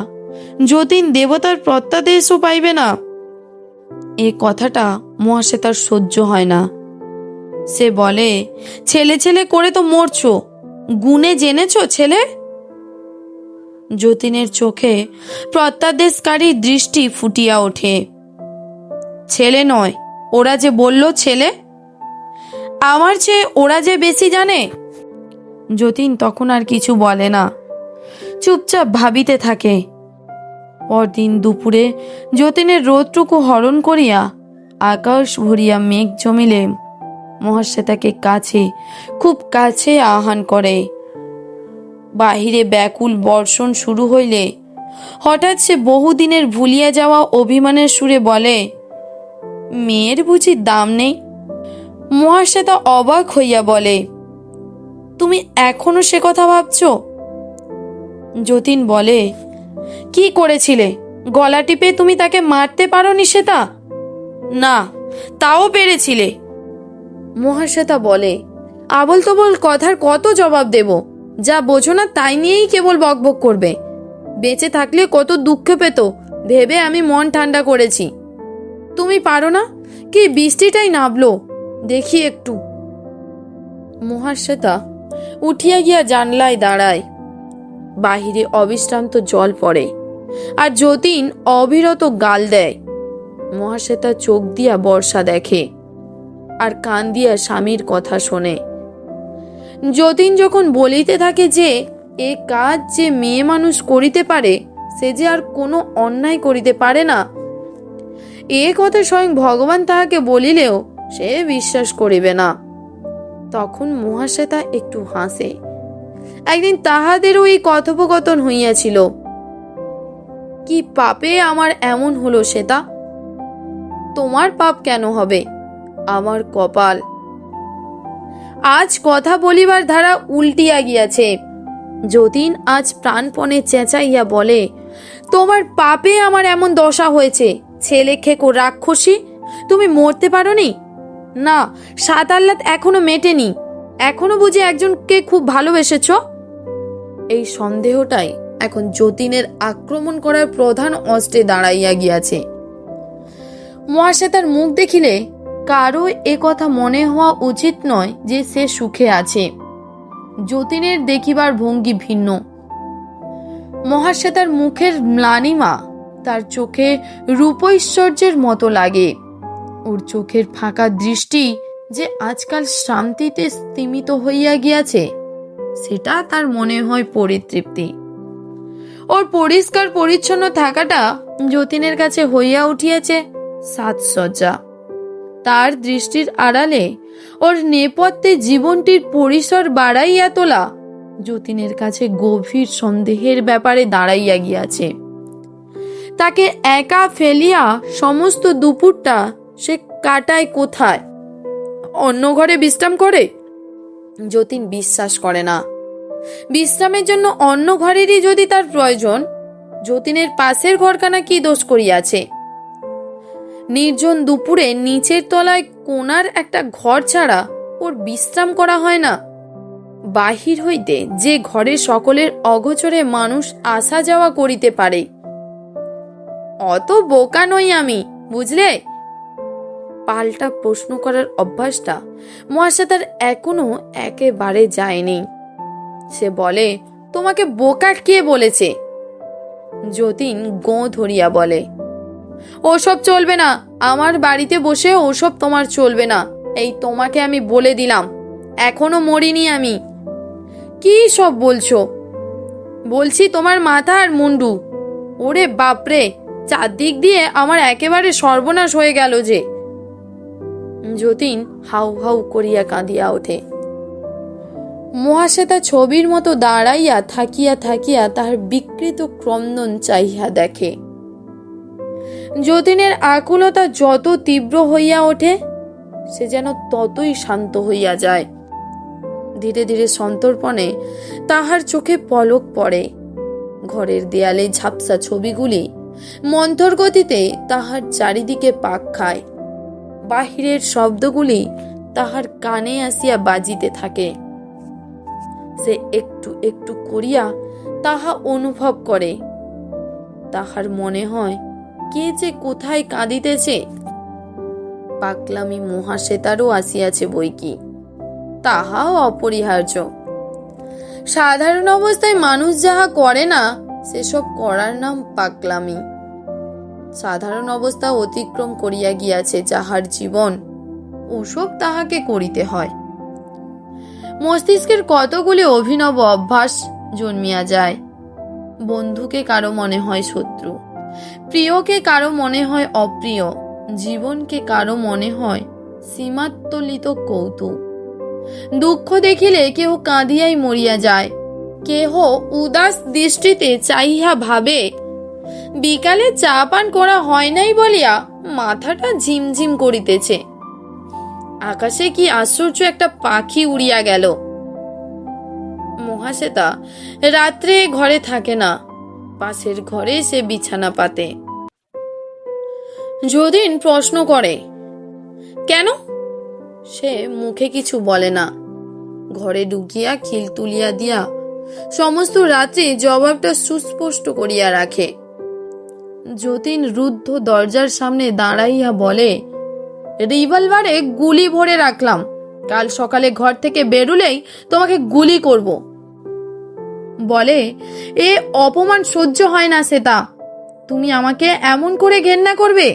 যতীন দেবতার প্রত্যাদেশও পাইবে না, এ কথাটা মহাশ্বেতার সহ্য হয় না। সে বলে, ছেলে ছেলে করে তো মরছ, গুণে জেনেছ ছেলে? যতীনের চোখে প্রত্যাদেশকারীর দৃষ্টি ফুটিয়া ওঠে। ছেলে নয়, ওরা যে বলল ছেলে, আমার চেয়ে ওরা যে বেশি জানে। যতীন তখন আর কিছু বলে না, চুপচাপ ভাবিতে থাকে। পরদিন দুপুরে যতীনের রোদটুকু হরণ করিয়া আকাশ ভরিয়া মেঘ জমিলে মহাশ্বেতাকে কাছে, খুব কাছে আহ্বান করে। বাহিরে ব্যাকুল বর্ষণ শুরু হইলে হঠাৎ সে বহুদিনের ভুলিয়া যাওয়া অভিমানের সুরে বলে, মেয়ের বুঝি দাম নেই? মহাশ্বেতা অবাক হইয়া বলে, তুমি এখনো সে কথা ভাবছ? যতীন বলে, কি করেছিলে? গলা টিপে তুমি তাকে মারতে পারোনি শ্বেতা? না, তাও পেরেছিলে। মহাশ্বেতা বলে, আবল তবল কথার কত জবাব দেব? যা বোঝো না তাই নিয়েই কেবল বকবক করবে। বেঁচে থাকলে কত দুঃখ পেত ভেবে আমি মন ঠান্ডা করেছি। তুমি পারো না? কি বৃষ্টিটাই নামলো, দেখি একটু। মহাশ্বেতা উঠিয়া গিয়া জানলায় দাঁড়ায়। বাহিরে অবিশ্রান্ত জল পড়ে, আর যতীন অবিরত গাল দেয়। মহাশ্বেতা চোখ দিয়া বর্ষা দেখে, আর কান দিয়া স্বামীর কথা শোনে। যতীন যখন বলিতে থাকে যে এ কাজ যে মেয়ে মানুষ করিতে পারে, সে যে আর কোনো অন্যায় করিতে পারে না, এ কথা স্বয়ং ভগবান তাহাকে বলিলেও সে বিশ্বাস করিবে না। তখন মহাশ্বেতা একটু হাসে। একদিন তাহাদেরও এই কথোপকথন হইয়াছিল। কি পাপে আমার এমন হলো শ্বেতা? তোমার পাপ কেন হবে? আমার কপাল। আজ কথা বলিবার ধারা উল্টিয়া গিয়াছে। যতীন আজ প্রাণপণে চেঁচাইয়া বলে, তোমার পাপে আমার এমন দশা হয়েছে। ছেলে খেকো রাক্ষসী, তুমি মরতে পারোনি? না, সাত আহ্লাদ এখনো মেটেনি। এখনো বুঝি একজনকে খুব ভালোবেসেছ? এই সন্দেহটাই এখন যতীনের আক্রমণ করার প্রধান অস্ত্রে দাঁড়াইয়া গিয়াছে। মহাশ্বেতার মুখ দেখিলে কারো এ কথা মনে হওয়া উচিত নয় যে সে সুখে আছে। যতীনের দেখিবার ভঙ্গি ভিন্ন। মহাশ্বেতার মুখের ম্লানিমা তার চোখে রূপৈশ্বর্যের মতো লাগে। ওর চোখের ফাঁকা দৃষ্টি যে আজকাল শান্তিতে স্তিমিত হইয়া গিয়াছে, সেটা তার মনে হয় পরিতৃপ্তি। ওর পরিষ্কার পরিচ্ছন্ন থাকাটা যতীনের কাছে হইয়া উঠিয়াছে সাজসজ্জা। তার দৃষ্টির আড়ালে ওর নেপথ্যে জীবনটির পরিসর বাড়াইয়া তোলা যতীনের কাছে গভীর সন্দেহের ব্যাপারে দাঁড়াইয়া গিয়াছে। তাকে একা ফেলিয়া সমস্ত দুপুরটা সে কাটায় কোথায়? অন্য ঘরে বিশ্রাম করে? যতীন বিশ্বাস করে না। বিশ্রামের জন্য অন্য ঘরেরই যদি তার প্রয়োজন, যতীনের পাশের ঘরখানা কি দোষ করিয়াছে? নির্জন দুপুরে নিচের তলায় কোণার একটা ঘর ছাড়া ওর বিশ্রাম করা হয় না? বাহির হইতে যে ঘরে সকলের অগোচরে মানুষ আসা যাওয়া করিতে পারে। অত বোকা নই আমি, বুঝলে? পাল্টা প্রশ্ন করার অভ্যাসটা মহাশ্বেতার এখনো একেবারে যায়নি। সে বলে, তোমাকে বোকা কে বলেছে? যতীন গোঁ ধরিয়া বলে, ওসব চলবে না। আমার বাড়িতে বসে ওসব তোমার চলবে না। এই তোমাকে আমি বলে দিলাম, এখনো মরিনি আমি। কি সব বলছো? বলছি তোমার মাথা আর মুন্ডু, ওরে বাপরে, চারদিক দিয়ে আমার একেবারে সর্বনাশ হয়ে গেল যে। যতীন হাউ হাউ করিয়া কাঁদিয়া ওঠে। মহাশ্বেতা ছবির মতো দাঁড়াইয়া থাকিয়া থাকিয়া তাহার বিকৃত ক্রন্দন চাহিয়া দেখে। যতীনের আকুলতা যত তীব্র হইয়া ওঠে, সে যেন ততই শান্ত হইয়া যায়। ধীরে ধীরে সন্তর্পণে তাহার চোখে পলক পড়ে। ঘরের দেয়ালে ঝাপসা ছবিগুলি মন্থর গতিতে তাহার চারিদিকে পাক খায়। বাহিরের শব্দগুলি তাহার কানে আসিয়া বাজিতে থাকে। সে একটু একটু করিয়া তাহা অনুভব করে। তাহার মনে হয় কে যে কোথায় কাঁদিতেছে। পাগলামি মহাশ্বেতারও আসিয়াছে বইকি, তাহাও অপরিহার্য। সাধারণ অবস্থায় মানুষ যাহা করে না, সেসব করার নাম পাগলামি। সাধারণ অবস্থা অতিক্রম করিয়া গিয়াছে যাহার জীবন, ওসব তাহাকে করিতে হয়। মস্তিষ্কের কতগুলি অভিনব অভ্যাস জন্মিয়া যায়। বন্ধুকে কারো মনে হয় শত্রু, প্রিয়কে কারো মনে হয় অপ্রিয়, জীবনকে কারো মনে হয় সীমাত্তলিত কৌতুক। দুঃখ দেখিলে কেহ কাঁদিয়াই মরিয়া যায়, কেহ উদাস দৃষ্টিতে চাহিয়া ভাবে বিকালে চা পান করা হয় নাই বলিয়া মাথাটা ঝিমঝিম করিতেছে। আকাশে কি আশ্চর্য একটা পাখি উড়িয়া গেল। মহাশ্বেতা রাত্রে ঘরে থাকে না, পাশের ঘরে সে বিছানা পাতে। যতীন প্রশ্ন করে, কেন? সে মুখে কিছু বলে না। ঘরে ঢুকিয়া খিল তুলিয়া দিয়া সমস্ত রাত্রি জবাবটা সুস্পষ্ট করিয়া রাখে। যতীন রুদ্ধ দরজার সামনে দাঁড়াইয়া বলে, রিভলভারে গুলি ভরে রাখলাম, কাল সকালে ঘর থেকে বেরুলেই তোমাকে গুলি করব। বলে, এ অপমান সহ্য হয় না শ্বেতা, তুমি আমাকে এমন করে ঘেন্না করবে?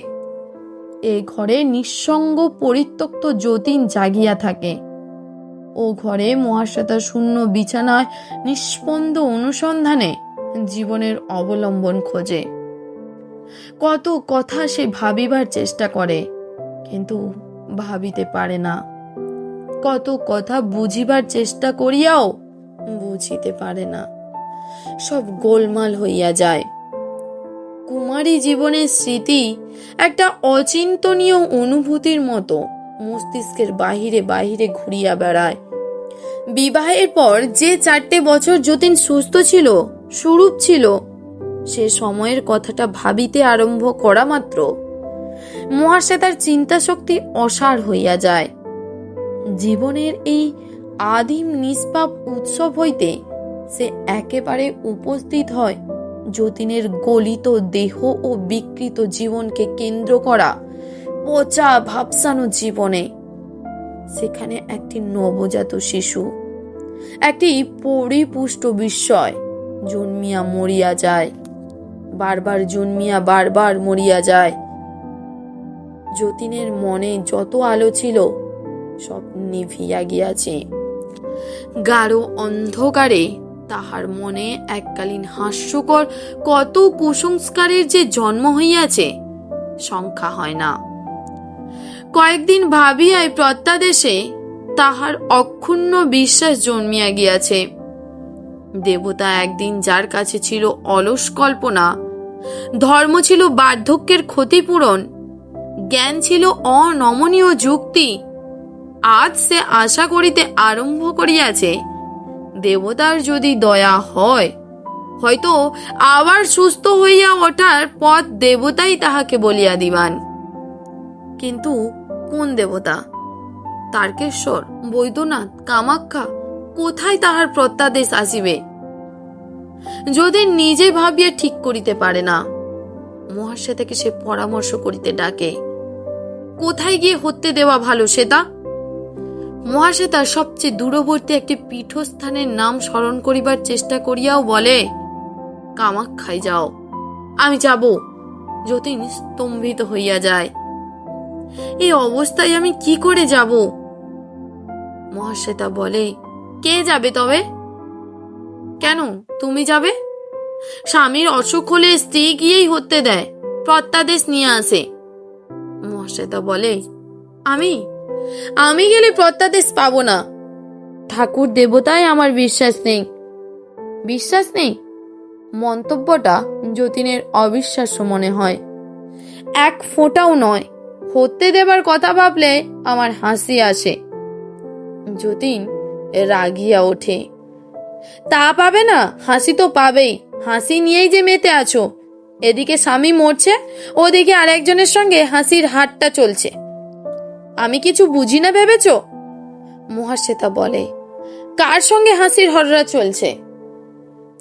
এ ঘরে নিঃসঙ্গ পরিত্যক্ত যতীন জাগিয়া থাকে। ও ঘরে মহাশ্বেতা শূন্য বিছানায় নিস্পন্দ অনুসন্ধানে জীবনের অবলম্বন খোঁজে। কত কথা সে ভাবিবার চেষ্টা করে, কিন্তু ভাবিতে পারে না। কত কথা বুঝিবার চেষ্টা করিয়াও বুঝিতে পারে না। সব গোলমাল হইয়া যায়। কুমারী জীবনের স্মৃতি একটা অচিন্তনীয় অনুভূতির মতো মস্তিষ্কের বাহিরে বাহিরে ঘুরিয়া বেড়ায়। বিবাহের পর যে 4টে বছর যতীন সুস্থ ছিল, সুরূপ ছিল, সে সময়ের কথাটা ভাবিতে আরম্ভ করা মাত্র মহাশ্বেতার চিন্তা শক্তি অসাড় হইয়া যায়। জীবনের এই আদিম নিষ্পাপ উৎসব হইতে সে একেবারে উপস্থিত হয় যতীনের গলিত দেহ ও বিকৃত জীবনকে কেন্দ্র করা পচা ভাবসানো জীবনে। সেখানে একটি নবজাত শিশু, একটি পরিপুষ্ট বিস্ময় জন্মিয়া মরিয়া যায়, বারবার জন্মিয়া বারবার মরিয়া যায়। যতীনের মনে যত আলো ছিল সব নিভিয়া গিয়াছে। গাঢ় অন্ধকারে তাহার মনে এককালীন হাস্যকর কত কুসংস্কারের যে জন্ম হইয়াছে সংখ্যা হয় না। কয়েকদিন ভাবিয়াই প্রত্যাদেশে তাহার অক্ষুণ্ণ বিশ্বাস জন্মিয়া গিয়াছে। দেবতা একদিন যার কাছে ছিল অলস কল্পনা, ধর্ম ছিল বার্ধক্যের ক্ষতিপূরণ, জ্ঞান ছিল অনমনীয় যুক্তি, আজ সে আশা করিতে আরম্ভ করিয়াছে দেবতার যদি দয়া হয়, হয়তো আবার সুস্থ হইয়া ওঠার পথ দেবতাই তাহাকে বলিয়া দিবান। কিন্তু কোন দেবতা? তারকেশ্বর, বৈদ্যনাথ, কামাখ্যা, কোথায় তাহার প্রত্যাদেশ আসিবে? যদি নিজে ভাবিয়া ঠিক করিতে পারে না, মহাশ্বেতাকে সে পরামর্শ করিতে ডাকে। কোথায় গিয়ে হত্যে দেওয়া ভালো শ্বেতা? মহাশ্বেতা সবচেয়ে দূরবর্তী একটি পীঠস্থানের নাম স্মরণ করিবার চেষ্টা করিয়াও বলে, কামাখ্যায় যাও। আমি যাব। যতীন স্তম্ভিত হইয়া যায়। এই অবস্থায় আমি কি করে যাব? মহাশ্বেতা বলে, কে যাবে তবে? কেন, তুমি যাবে? স্বামীর অসুখ হলে স্ত্রী গিয়েই হতে দেয়, প্রত্যাদেশ নিয়ে আসে। মহাশ্বেতা বলে, আমি আমি গেলে প্রত্যাদেশ পাবো না। ঠাকুর দেবতায় আমার বিশ্বাস নেই। বিশ্বাস নেই? মন্তব্যটা যতীনের অবিশ্বাস্য মনে হয়। এক ফোঁটাও নয়। হতে দেবার কথা ভাবলে আমার হাসি আসে। যতীন রাগিয়া ওঠে। তা পাবে না? হাসি তো পাবেই। হাসি নিয়েই যে মেতে আছো। এদিকে স্বামী মরছে, ওদিকে আর একজনের সঙ্গে হাসির হাটটা চলছে। আমি কিছু বুঝি না ভেবেছ? মহাশ্বেতা বলে, কার সঙ্গে হাসির হররা চলছে?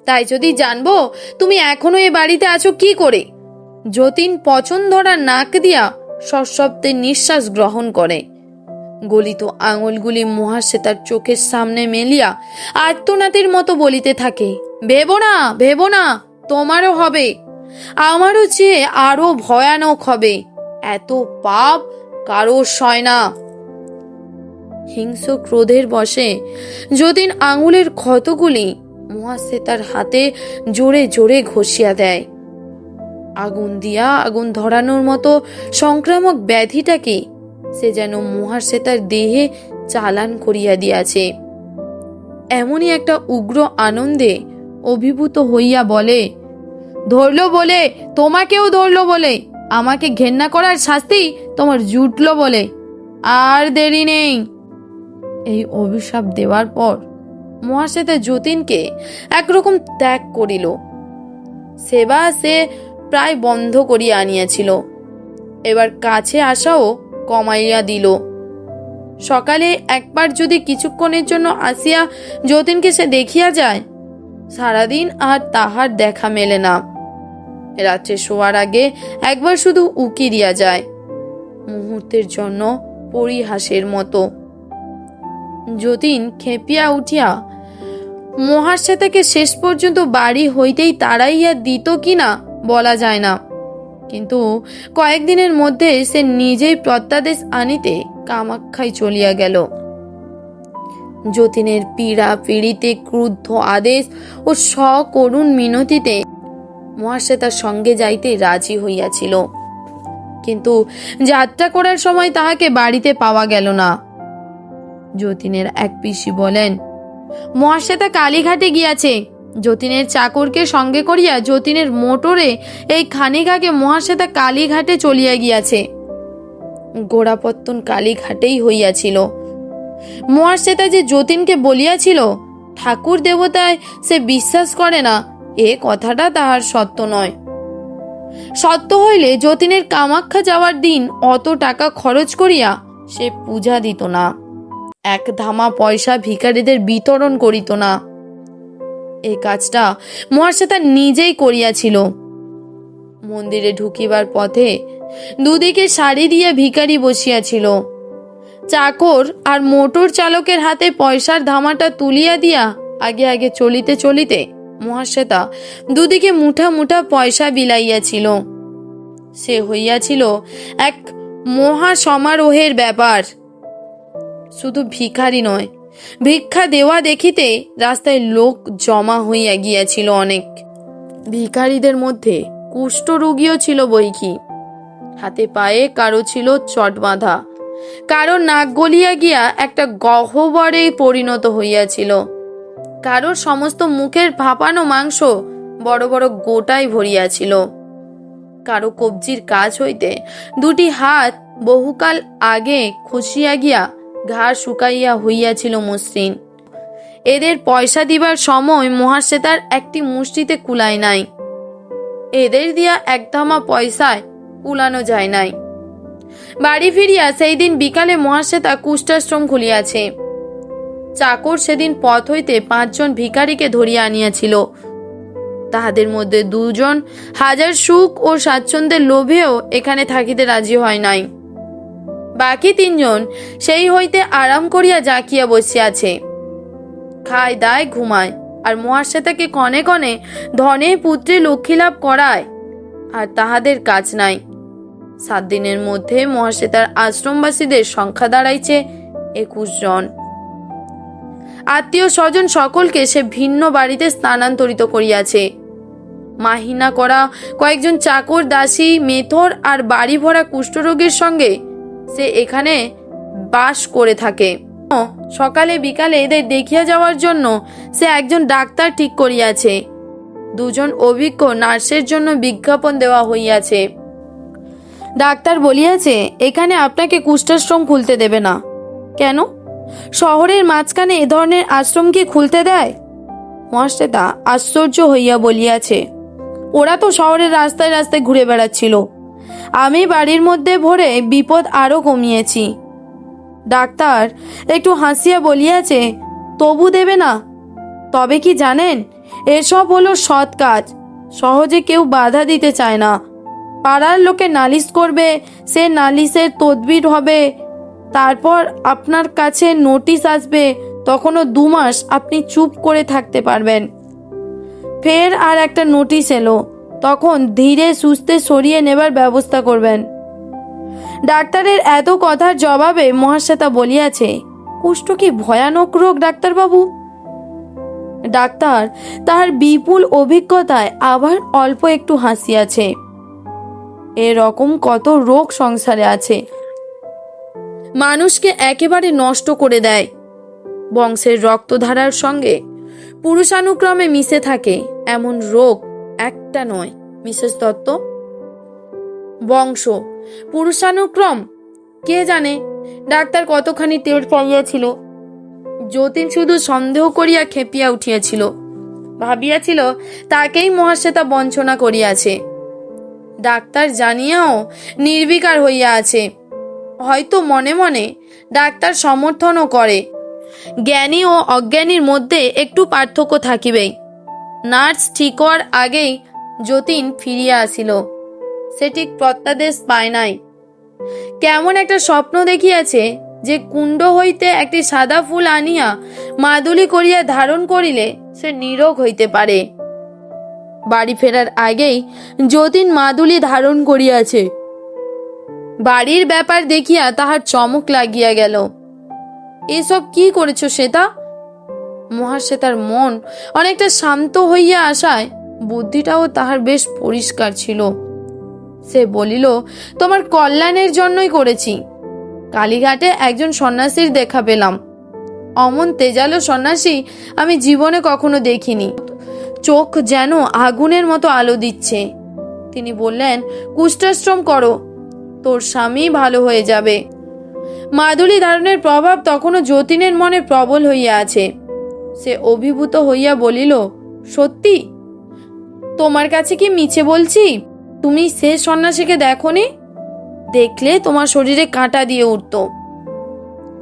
তাই যদি জানবো তুমি এখনো এ বাড়িতে আছো কি করে? যতীন পচন ধরা নাক দিয়া সশব্দে নিঃশ্বাস গ্রহণ করে। গলিত আঙুলগুলি মহাশ্বেতার চোখের সামনে মেলিয়া আর্তনাদের মতো বলিতে থাকে, ভেবো না, ভেবো না, তোমারও হবে, আমারও চেয়ে আরো ভয়ানক হবে। এত পাপ কারো সয় না। হিংস্র ক্রোধের বশে যতীন আঙুলের ক্ষতগুলি মহাশ্বেতার হাতে জোরে জোরে ঘষিয়া দেয়। আগুন দিয়া আগুন ধরানোর মতো সংক্রামক ব্যাধিটাকে সে যেন মহাশ্বেতার দেহে চালান করিয়া দিয়াছে। এমনই একটা উগ্র আনন্দে অভিভূত হইয়া বলে, ধরল বলে, তোমাকেও ধরল বলে, আমাকে ঘেন্না করার শাস্তি তোমার জুটল বলে, আর দেরি নেই। এই অভিশাপ দেওয়ার পর মহাশ্বেতা যতীনকে একরকম ত্যাগ করিল। সেবা সে প্রায় বন্ধ করিয়া আনিয়াছিল, এবার কাছে আসাও কমাইয়া দিল। সকালে একবার যদি কিছুক্ষণের জন্য আসিয়া যতীনকে সে দেখিয়া যায়, সারাদিন আর তাহার দেখা মেলে না। রাত্রে শোয়ার আগে একবার শুধু উকি দিয়া যায়, মুহূর্তের জন্য পরিহাসের মতো। যতীন খেপিয়া উঠিয়া মহাশ্বেতাকে শেষ পর্যন্ত বাড়ি হইতেই তাড়াইয়া দিত কিনা বলা যায় না, কিন্তু কয়েকদিনের মধ্যে সে নিজেই প্রত্যাদেশ আনিতে কামাখ্যায় চলিয়া গেল। যতীনের পীড়া পিড়িতে ক্রুদ্ধ আদেশ ও সকরুণ মিনতিতে মহাশ্বেতার সঙ্গে যাইতে রাজি হইয়াছিল, কিন্তু যাত্রা করার সময় তাহাকে বাড়িতে পাওয়া গেল না। যতীনের এক পিসি বলেন, মহাশ্বেতা কালীঘাটে গিয়াছে। যতীনের চাকরকে সঙ্গে করিয়া যতীনের মোটরে এই খানিক আগে মহাশ্বেতা কালীঘাটে চলিয়া গিয়াছে। গোড়াপত্তন কালীঘাটেই হইয়াছিল। মহাশ্বেতা যে যতীনকে বলিয়াছিল ঠাকুর দেবতায় সে বিশ্বাস করে না, এ কথাটা তাহার সত্য নয়। সত্য হইলে যতীনের কামাখ্যা যাওয়ার দিন অত টাকা খরচ করিয়া সে পূজা দিত না, এক ধামা পয়সা ভিখারীদের বিতরণ করিত না। এই কাজটা মহাশ্বেতা নিজেই করিয়াছিল। মন্দিরে ঢুকিবার পথে দুদিকে সারি দিয়া ভিখারি বসিয়াছিল। চাকর আর মোটর চালকের হাতে পয়সার ধামাটা তুলিয়া দিয়া আগে আগে চলিতে চলিতে মহাশ্বেতা দুদিকে মুঠা মুঠা পয়সা বিলাইয়াছিল। সে হইয়াছিল এক মহা সমারোহের ব্যাপার। শুধু ভিখারি নয়, ভিক্ষা দেওয়া দেখিতে রাস্তায় লোক জমা হইয়া গিয়াছিল অনেক। ভিখারিদের মধ্যে কুষ্ঠরোগীও ছিল বৈকি। হাতে পায়ে কারো ছিল চট বাঁধা, কারো নাক গলিয়া গিয়া একটা গহ্বরে পরিণত হইয়াছিল, কারো সমস্ত মুখের ভাপানো মাংস বড় বড় গোটায় ভরিয়াছিল, কারো কবজির কাজ হইতে দুটি হাত বহুকাল আগে খসিয়া গিয়া ঘাড় শুকাইয়া হইয়াছিল মসৃণ। এদের পয়সা দিবার সময় মহাশ্বেতার একটি মুষ্টিতে কুলায় নাই। এদের দিয়া এক ধামা পয়সায় কুলানো যায় নাই। বাড়ি ফিরিয়া সেই দিন বিকালে মহাশ্বেতা কুষ্ঠাশ্রম খুলিয়াছে। চাকর সেদিন পথ হইতে 5 জন ভিখারিকে ধরিয়া আনিয়াছিল। তাহাদের মধ্যে 2 জন হাজার সুখ ও স্বাচ্ছন্দ্যের লোভেও এখানে থাকিতে রাজি হয় নাই। বাকি 3 জন সেই হইতে আরাম করিয়া জাকিয়া বসিয়াছে, খায় দায় ঘুমায়, আর মহাশ্বেতাকে কনে কনে ধনে পুত্রে লক্ষ্মী লাভ করায়, আর তাহাদের কাজ নাই। 7 দিনের মধ্যে মহাশ্বেতার আশ্রমবাসীদের সংখ্যা দাঁড়াইছে 21 জন। আত্মীয় স্বজন সকলকে সে ভিন্ন বাড়িতে স্থানান্তরিত করিয়াছে। মাহিনা করা কয়েকজন চাকর দাসী মেথর আর বাড়ি ভরা কুষ্ঠরোগীর সঙ্গে সে এখানে বাস করে থাকে। সকালে বিকালে এদের দেখিয়া যাওয়ার জন্য সে একজন ডাক্তার ঠিক করিয়াছে। দুজন অভিজ্ঞ নার্সের জন্য বিজ্ঞাপন দেওয়া হইয়াছে। ডাক্তার বলিয়াছে এখানে আপনাকে কুষ্ঠাশ্রম খুলতে দেবে না। কেন? শহরের মাঝখানে এ ধরনের আশ্রম কি খুলতে দেয়? মহাশ্বেতা আশ্চর্য হইয়া বলিয়াছে, ওরা তো শহরের রাস্তায় রাস্তায় ঘুরে বেড়াচ্ছিল। আমি বাড়ির মধ্যে ভরে বিপদ আরো কমিয়েছি। ডাক্তার একটু হাসিয়া বলিয়াছে, তবু দেবে না? তবে কি জানেন, এসব হলো সৎ কাজ। সহজে কেউ বাধা দিতে চায় না। পাড়ার লোকে নালিশ করবে, সে নালিশের তদবির হবে, তারপর আপনার কাছে নোটিশ আসবে, তখনও 2 মাস আপনি চুপ করে থাকতে পারবেন। ফের আর একটা নোটিশ এলো, তখন ধীরে সুস্থে সরিয়ে নেবার ব্যবস্থা করবেন। ডাক্তারের এত কথার জবাবে মহাশ্বেতা বলিয়াছে, কুষ্ঠ কি ভয়ানক রোগ ডাক্তারবাবু? ডাক্তার তাহার বিপুল অভিজ্ঞতায় আবার অল্প একটু হাসিয়াছে। এরকম কত রোগ সংসারে আছে, মানুষকে একেবারে নষ্ট করে দেয়। বংশের রক্তধারার সঙ্গে পুরুষানুক্রমে মিশে থাকে এমন রোগ একটা নয় মিসেস দত্ত। বংশ, পুরুষানুক্রম, কে জানে ডাক্তার কতখানি টের পাইয়াছিল। যতীন শুধু সন্দেহ করিয়া খেপিয়া উঠিয়াছিল, ভাবিয়াছিল তাকেই মহাশ্বেতা বঞ্চনা করিয়াছে। ডাক্তার জানিয়াও নির্বিকার হইয়া আছে। হয়তো মনে মনে ডাক্তার সমর্থনও করে। জ্ঞানী ও অজ্ঞানীর মধ্যে একটু পার্থক্য থাকিবেই। নার্স ঠিক হওয়ার আগেই যতীন ফিরিয়া আসিল। সে ঠিক প্রত্যাদেশ পায় নাই। কেমন একটা স্বপ্ন দেখিয়াছে যে কুণ্ড হইতে একটি সাদা ফুল আনিয়া মাদুলি করিয়া ধারণ করিলে সে নিরোগ হইতে পারে। বাড়ি ফেরার আগেই যতীন মাদুলি ধারণ করিয়াছে। বাড়ির ব্যাপার দেখিয়া তাহার চমক লাগিয়া গেল। এসব কি করেছ শ্বেতা? মহাশ্বেতার মন অনেকটা শান্ত হইয়া আসায় বুদ্ধিটাও তাহার বেশ পরিষ্কার ছিল। সে বলিল, তোমার কল্যাণের জন্যই করেছি। কালীঘাটে একজন সন্ন্যাসীর দেখা পেলাম। অমন তেজালো সন্ন্যাসী আমি জীবনে কখনো দেখিনি। চোখ যেন আগুনের মতো আলো দিচ্ছে। তিনি বললেন, কুষ্ঠাশ্রম করো, তোর স্বামী ভালো হয়ে যাবে। মাদুলি ধারণের প্রভাব তখনও যতীনের মনে প্রবল হইয়া আছে। সে অভিভূত হইয়া বলিল, সত্যি? তোমার কাছে কি মিছে বলছি? তুমি সে সন্ন্যাসীকে দেখোনি? দেখলে তোমার শরীরে কাঁটা দিয়ে উঠত।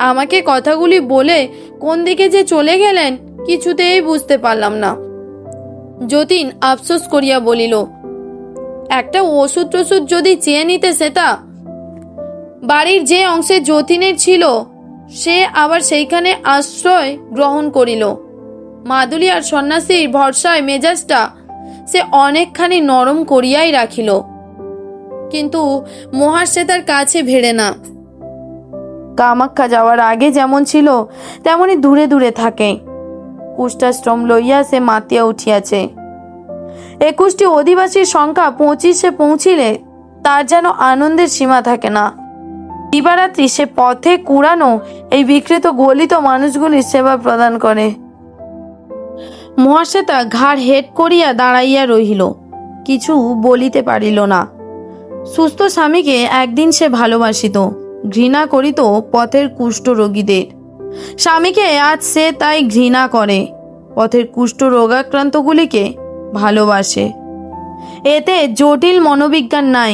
আমাকে কথাগুলি বলে কোন দিকে যে চলে গেলেন কিছুতেই বুঝতে পারলাম না। যতীন আফসোস করিয়া বলিল, একটা ওষুধ টষুধ যদি চেয়ে নিতে সেটা। বাড়ির যে অংশে যতীনের ছিল সে আবার সেইখানে আশ্রয় গ্রহণ করিল। মাদুলি আর সন্ন্যাসীর ভরসায় মেজাজটা সে অনেকখানি নরম করিয়াই রাখিল, কিন্তু মহাশ্বেতার কাছে ভেড়ে না। কামাখ্যা যাওয়ার আগে যেমন ছিল তেমনি দূরে দূরে থাকে। কুষ্ঠাশ্রম লইয়া সে মাতিয়া উঠিয়াছে। 21টি অধিবাসীর সংখ্যা 25-এ পৌঁছিলে তার যেন আনন্দের সীমা থাকে না। দিবারাত্রি সে পথে কুড়ানো এই বিকৃত গলিত মানুষগুলির সেবা প্রদান করে। মহাশ্বেতা ঘাড় হেট করিয়া দাঁড়াইয়া রহিল, কিছু বলিতে পারিল না। সুস্থ স্বামীকে একদিন সে ভালোবাসিত, ঘৃণা করিত পথের কুষ্ঠ রোগীদের। স্বামীকে আজ সে তাই ঘৃণা করে, পথের কুষ্ঠ রোগাক্রান্তগুলিকে ভালোবাসে। এতে জটিল মনোবিজ্ঞান নাই,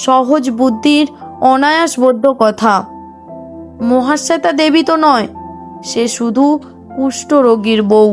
সহজ বুদ্ধির অনায়াসবোধ্য কথা। মহাশ্বেতা দেবী তো নয়, সে শুধু কুষ্ঠ রোগীর বউ।